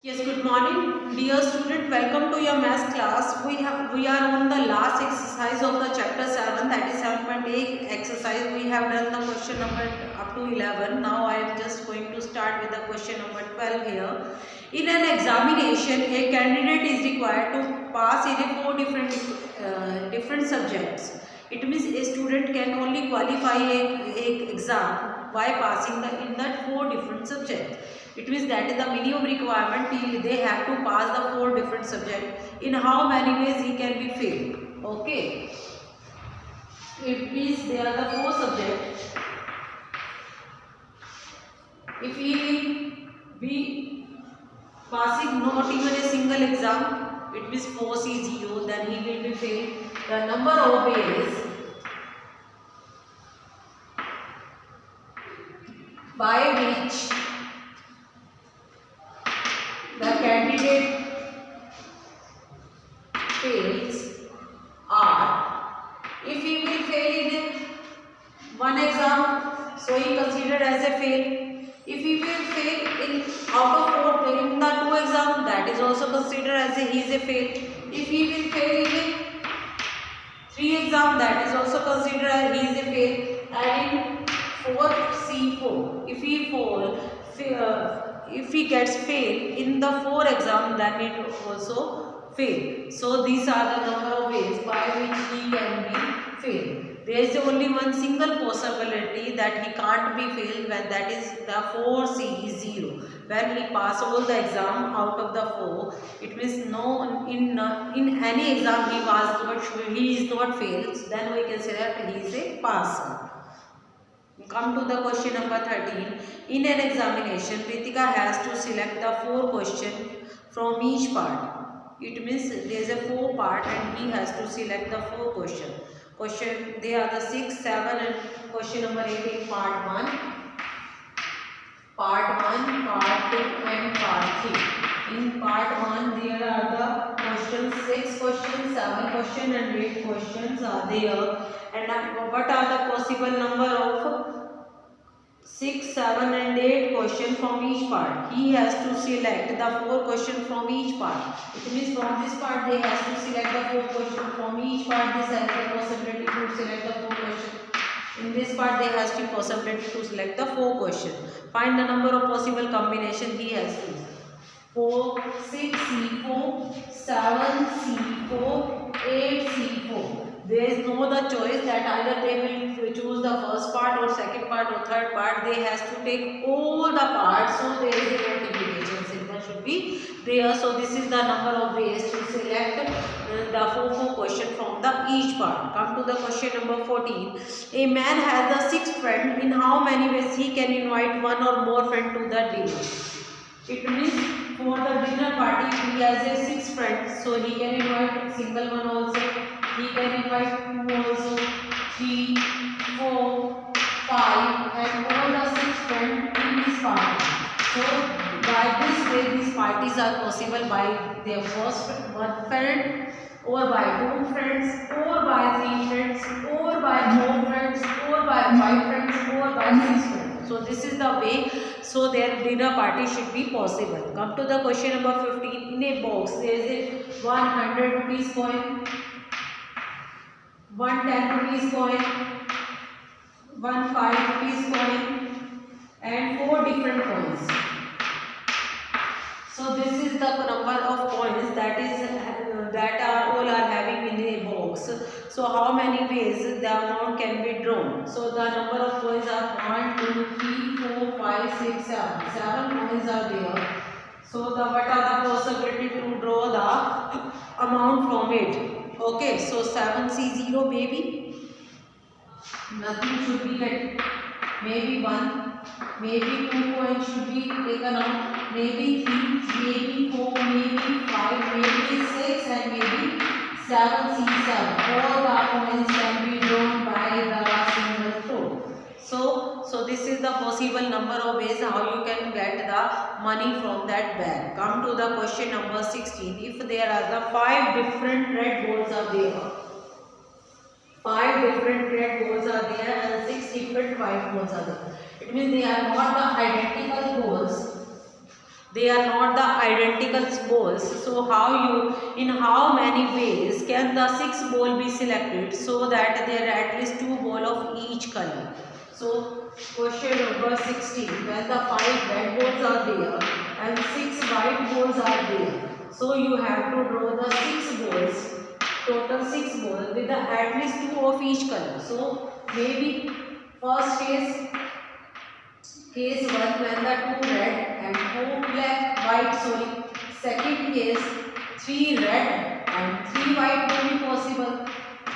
Yes, good morning, dear student. Welcome to your math class. We are on the last exercise of the chapter 7, that is 7.8 exercise. We have done the question number up to 11. Now I am just going to start with the question number 12 here. In an examination, a candidate is required to pass in a four different subjects. It means a student can only qualify a exam by passing in that four different subjects. It means that is the minimum requirement. They have to pass the four different subjects. In how many ways he can be failed? Okay. It means there are the four subjects. If he will be passing not even a single exam, it means 4C0, then he will be failed. The number of ways by which the candidate fails are, if he will fail in one exam, so he considered as a fail. If he will fail in out of four in the two exam, that is also considered as he is a fail. If he will fail in three exam, that is also considered as he is a fail. And in 4C4, if he gets fail in the four exam, then it also fail. So these are the number of ways by which he can be failed. There is only one single possibility that he can't be failed, when that is the 4C0. When he pass all the exam out of the four, it means no in any exam he is not failed. Then we can say that he is a passer. Come to the question number 13. In an examination, Ritika has to select the four questions from each part. It means there is a four part and he has to select the four questions. They are the 6, 7 and question number 8 in part 1. Part 1, part 2 and part 3. In part 1 there are the questions, 6 questions, 7 questions and 8 questions are there. And what are the possible number of 6, 7 and 8 questions from each part? He has to select the four questions from each part. It means from this part they has to select the four questions from each part. This has the possibility to select the four questions. In this part they has the possibility to select the four questions. Find the number of possible combination he has to. 4, 6C4, 7C4, 8C4. There is no other choice that either they will choose the first part or second part or third part. They has to take all the parts. So there is a multiplication symbol should be there. So this is the number of ways to select the four questions from the each part. Come to the question number 14. A man has the 6 friends. In how many ways he can invite one or more friend to the dinner? It means for the dinner party he has a 6 friends, so he can invite single one also, he can invite 2 also, 3, 4, 5 and all the 6 friends in this party. So by this way these parties are possible by their first one friend, or by 2 friends, or by 3 friends, or by 4 friends, or by 5 friends, or by 6 friends. So this is the way. So their dinner party should be possible. Come to the question number 15. In a box there is a 100 rupees coin, 110 rupees coin, 15 rupees coin and 4 different coins. So this is the number of coins that are all are having in a box. So how many ways the amount can be drawn? So the number of coins are 1, 2, 3, 4, 5, 6, 7. 7 coins are there. So what are the possibility to draw the amount from it? Okay, so 7C0 maybe nothing should be like, maybe 1, maybe 2 coins should be taken out, maybe 3, maybe 4, maybe 5, maybe 6 and maybe 7C7. All the coins can be drawn by the single throw. So this is the possible number of ways how you can get the money from that bag. Come to the question number 16. If there are the 5 different red balls are there, 5 different red balls are there and 6 different white balls are there. It means they are not the identical balls. they are not the identical balls. So in how many ways can the 6 ball be selected so that there are at least 2 ball of each color? So question number 16, when the 5 red balls are there and 6 white balls are there, so you have to draw the 6 balls, total 6 balls with at least 2 of each color. So maybe first case 1 when the 2 red and 4 black white, sorry. Second case 3 red and 3 white will be possible.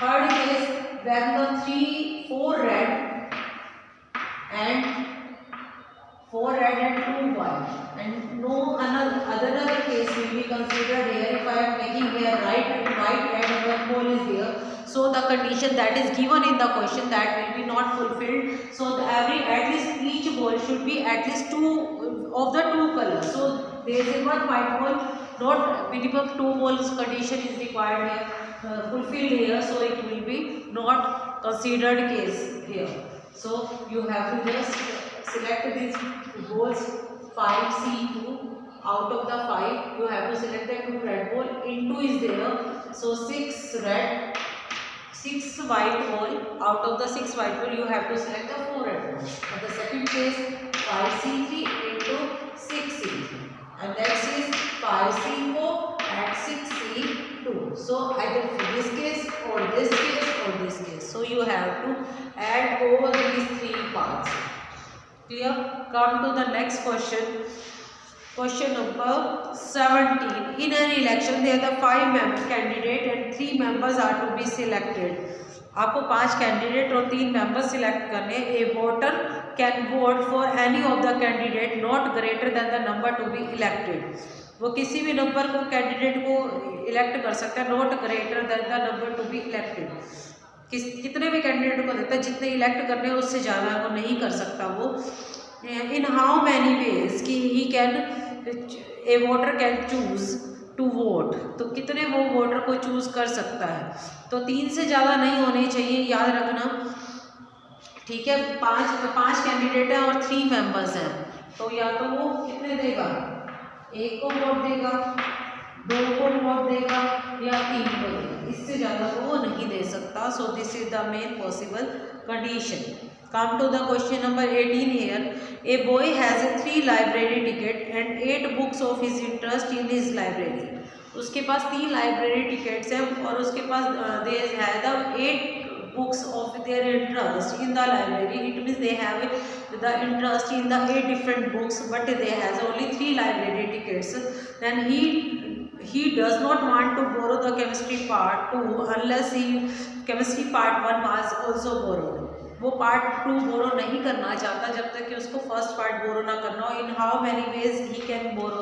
Third case when the 4 red and 2 white, and no other case will be considered here. If I am making here right and white and one ball is there, so the condition that is given in the question that will be not fulfilled. So at least each ball should be at least 2 of the 2 colors. So there is one white ball, not minimum 2 balls condition is required here, fulfilled here, so it will be not considered case here. So you have to just select these balls 5C2. Out of the 5 you have to select the 2 red ball, into is there, so 6 red 6 white ball. Out of the 6 white ball you have to select the 4 red balls. For the second case 5C3 into 6C3, and next is 5C4 and 6C2. So either for this case or this case or this case. So you have to add all these 3 parts. Clear? Come to the next question. Question number 17. In an election there are the 5 member candidate and 3 members are to be selected. आपको 5 candidate और 3 member select करने. A voter can vote for any of the candidate not greater than the number to be elected. वो किसी भी number को candidate को elect कर सकता है, not greater than the number to be elected. कितने भी कैंडिडेट को देता है, जितने इलेक्ट करने हैं उससे ज़्यादा वो नहीं कर सकता वो. इन हाउ मैनी वेज कि he can a voter can choose to vote, तो कितने वो वोटर को चूज कर सकता है. तो 3 से ज़्यादा नहीं होने चाहिए, याद रखना. ठीक है, 5 कैंडिडेट हैं और 3 मेंबर्स हैं, तो या तो वो कितने देगा, 1 को वोट देगा, 2 को वोट देगा या 3 को देगा. इससे ज़्यादा वो नहीं दे सकता. So this is the main possible condition. Come to the question number 18 here. A boy has a 3 library ticket and 8 books of his interest in his library. उसके पास 3 लाइब्रेरी टिकट्स हैं और उसके पास they have the 8 books of their interest in the library. It means they have the interest in the 8 different books, but they has only 3 library tickets. Then he does not want to borrow the chemistry part 2 unless chemistry part 1 was also borrowed. वो part 2 बोरो नहीं करना चाहता जब तक कि उसको first part बोरो ना करना हो. In how many ways he can borrow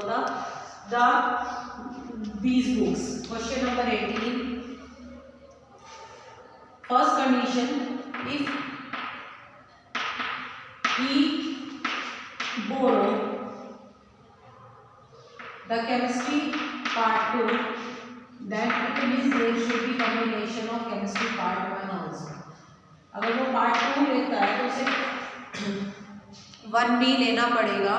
these books. Question number 18. First condition, if he borrow the chemistry part 2, then it means there should be combination of chemistry part 1 also. अगर वो part 2 लेता है तो उसे 1 भी लेना पड़ेगा.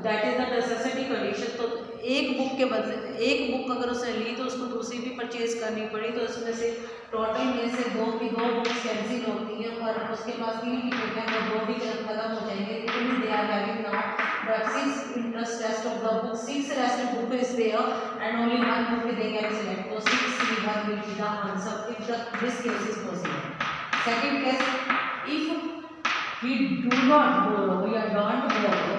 That is the necessity condition. तो एक बुक के बदले एक बुक अगर उसने ली तो उसको दूसरी भी परचेज करनी पड़ी, तो उसमें से टोटल में से 2 बुक्स कैंसिल होती हैं और उसके पास 3 टिकट हैं, वो 2 भी खत्म हो जाएंगे. It they are having now the 6 interest rest of the book, 6 rest book is there and only 1 book they can select. तो 6 will be the answer if this case is possible. Second case, if we do not borrow, we are not borrow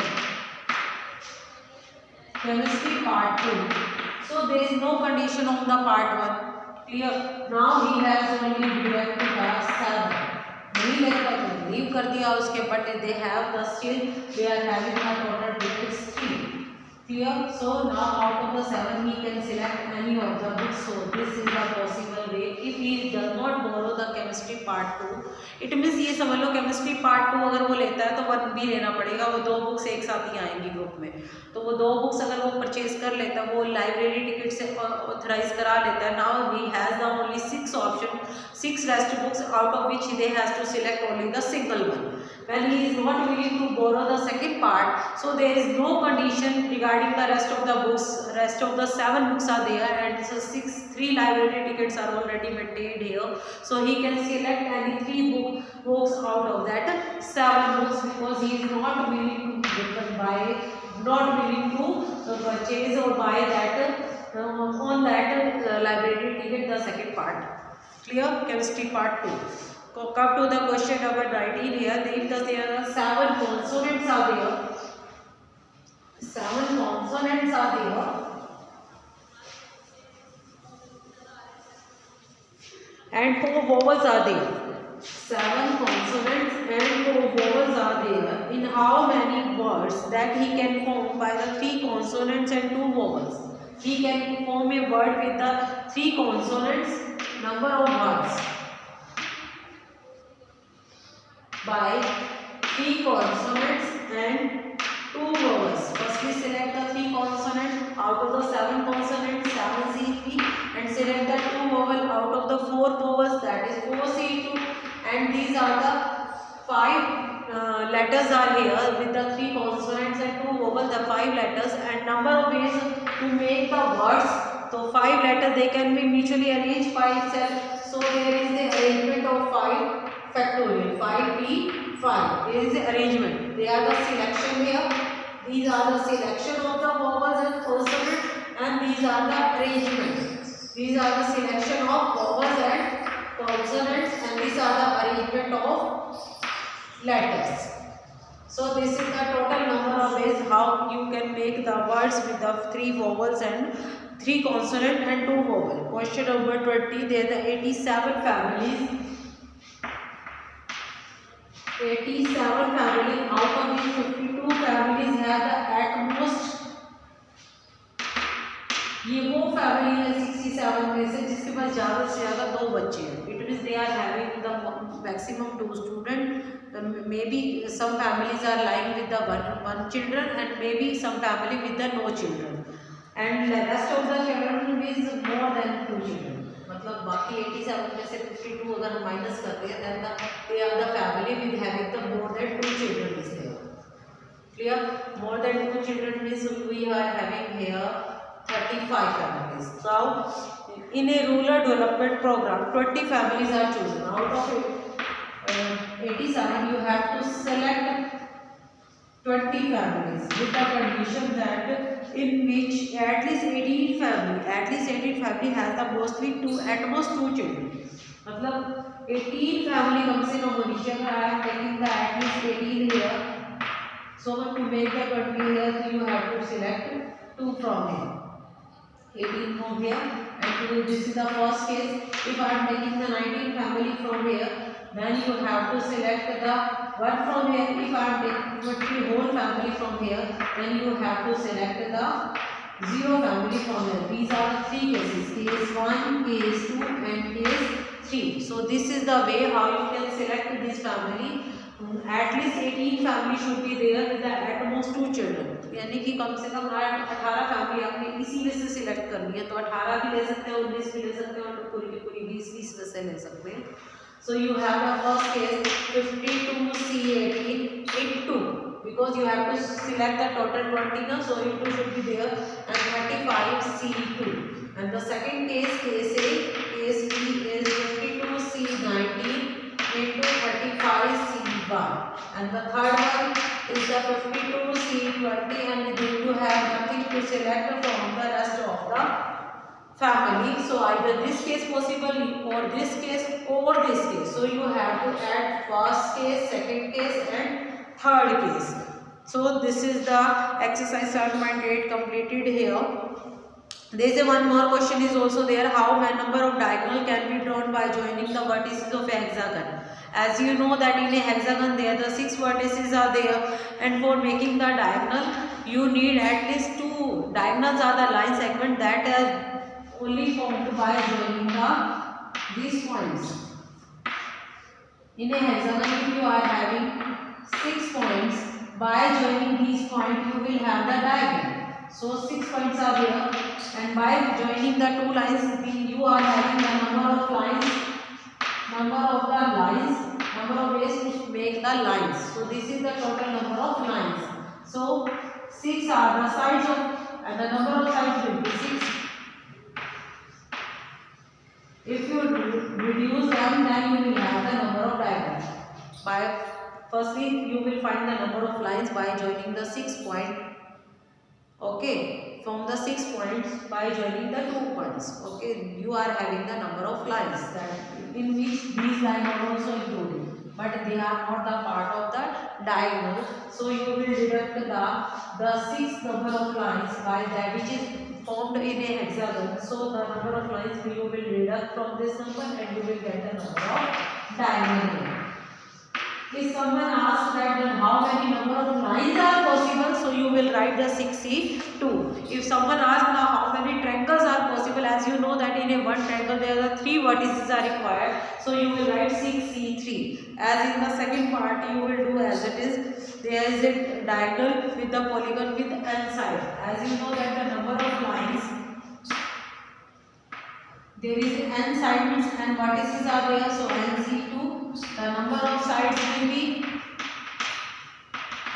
chemistry part 2, so there is no condition on the part 1. Clear? Now he has only direct to class 7. नहीं लगता तो leave कर दिया उसके, but they have the still they are having a total digits 3. Clear? So now out of the 7 he can select any of the books. So this is the possible way. If he does not borrow the chemistry part 2, it means ये समझ लो chemistry part 2 अगर वो लेता है तो 1 भी लेना पड़ेगा. वो 2 बुक्स एक साथ ही आएंगी ग्रुप में, तो वो 2 बुक्स अगर वो परचेज कर लेता है, वो लाइब्रेरी टिकट से ऑथराइज करा लेता है. Now he has the only 6 option, 6 rest books, out of which they has to select only the single one. when he is not willing to borrow the second part, so there is no condition regarding the rest of the books. Rest of the 7 books are there, and so 3 library tickets are already maintained here. So he can select any 3 books out of that 7 books, because he is not willing to buy, not willing to purchase or buy that on that library ticket the second part. Clear? Chemistry part 2. Come to the question number 19 here. If there are 7 consonants are there, 7 consonants are there, and 4 vowels are there. 7 consonants and 4 vowels are there. In how many words that he can form by the 3 consonants and 2 vowels? He can form a word with the 3 consonants, number of words by 3 consonants and 2 vowels. First we select the 3 consonants out of the 7 consonants, 7C3, and select the 2 vowel out of the 4 vowels, that is 4C2, and these are the 5 letters are here with the 3 consonants and 2 vowels, the 5 letters, and number of ways to make the words. So 5 letters, they can be mutually arranged by itself. So there is the arrangement of 5 factorial, 5p5. There is the arrangement. They are the selection here. These are the selection of the vowels and consonants, and these are the arrangement. These are the selection of vowels and consonants, and these are the arrangement of letters. So this is the total number of ways how you can make the words with the 3 vowels and 3 consonant and 2 vowel. Question number 20. There are the 87 families. 87 families, out of these 52 families have the at most, ये वो family है 67 में से जिसके पास ज़्यादा से ज़्यादा 2 बच्चे हैं. It means they are having the maximum 2 students. Maybe some families are lying with the one children, and maybe some family with the no children, and the rest of the children is more than 2 children. मतलब बाकी 87 में से 52 अगर हम minus करते हैं, then they are the family with having the more than 2 children is there. Clear? More than 2 children means we are having here 35 families. Now, in a rural development program, 20 families are chosen. Out of 87, you have to select 20 families with the condition that in which at least 18 family has the at most two children. मतलब 18 family कम से कम होनी चाहिए. I am taking the at least 18 here. So to make the 20 here, you have to select 2 from here. 18 from here, and this is the first case. If I am taking the 19 family from here, then you have to select the 1 from here. If I am taking the whole family from here, then you have to select the 0 family from here. These are the 3 cases: case 1, case 2, and case 3. So this is the way how you can select this family. At least 18 family should be there with the at most 2 children. यानी कि कम से कम 18 family आपने इसी में से select करनी है. तो 18 भी ले सकते हैं, 19 भी ले सकते हैं, और पूरी की पूरी 20 में से ले सकते हैं. So you have the first case 52C18 into, because you have to select the total 20 now, so into should be there, and 35C2. And the second case, case A, case B is 52C19 into 35C1, and the third one is the 52C20, and then you have nothing to select from the rest of the family. So either this case possible, or this case, or this case. So you have to add first case, second case, and third case. So this is the exercise 7.8 completed here. There is one more question is also there. How many number of diagonal can be drawn by joining the vertices of a hexagon? As you know that in a hexagon there the 6 vertices are there, and for making the diagonal you need at least 2 diagonals are the line segment that are only formed by joining these points. In a hexagon, if you are having 6 points, by joining these points you will have the diagonal. So 6 points are there, and by joining the 2 lines you are having the number of lines number of the lines, number of ways to make the lines. So this is the total number of lines. So 6 are the sides of, and the number of sides will be 6. If you reduce them, then you will have the number of diagonals. Firstly, you will find the number of lines by joining the 6 point. Okay, from the 6 points by joining the 2 points. Okay, you are having the number of lines that in which these lines are also included, but they are not the part of the diagonal. So you will deduct the 6 number of lines by that which is formed in a hexagon. So the number of lines you will deduct from this number and you will get the number of diagonal. If someone asks that then how many number of lines are possible, so you will write the 6C2. If someone asks now how many triangles are possible, as you know that in a one triangle there are 3 vertices are required, so you will write 6C3. As in the second part you will do as it is, there is a diagonal with the polygon with n side. As you know that the number of lines, there is n sides and vertices are there, so NC2. The number of sides will be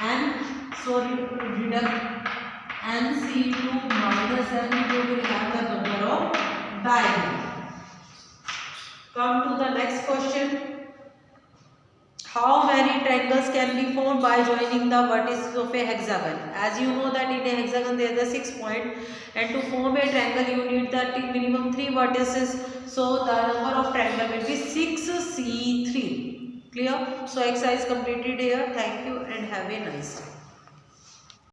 n, so deduct NC2 minus n, you will have the number of diagonals. Come to the next question. How many triangles can be formed by joining the vertices of a hexagon? As you know that in a hexagon there is a 6 point, and to form a triangle you need the minimum 3 vertices. So the number of triangle will be 6C3. Clear? So exercise completed here. Thank you and have a nice day.